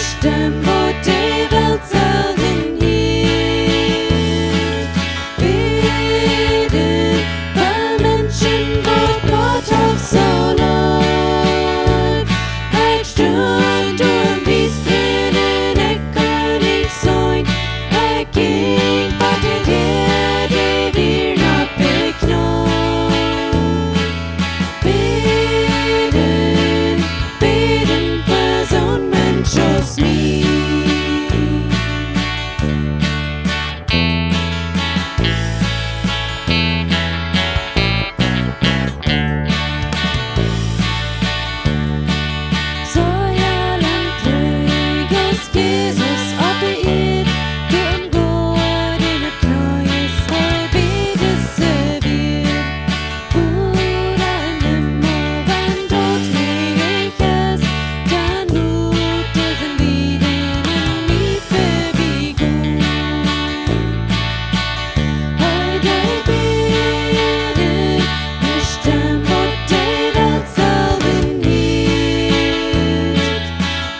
bestem hvor det vel zelden hielt. Beten, weil Menschen vårt Gott auf so lieb. Ich stund wie Tränen, ich kann nicht sein. Ich ging weiter der wir noch beknallt. Beten, beten für so ein Mensch aus mir. Så jag långt hos Jesus att det du går in ett knäs och bedeserver. Ora en morgon dort människas, dann not diesen Lieden nie förbigång. Heute beten, bestimmt vårt det väl zelden hielt.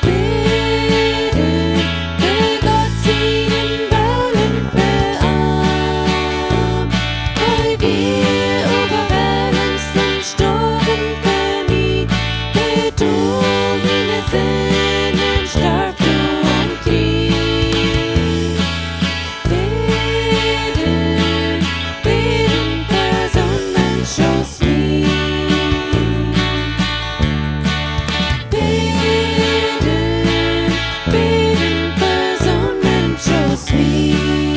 Beten, für Gott seinen Willen verarmt. Weil wir überwältigsten Sturm für mich, betrogene Sinnen starb du am Krieg. Beten, beten für so ein Mensch aus mir. Beten, beten für so ein Mensch aus mir.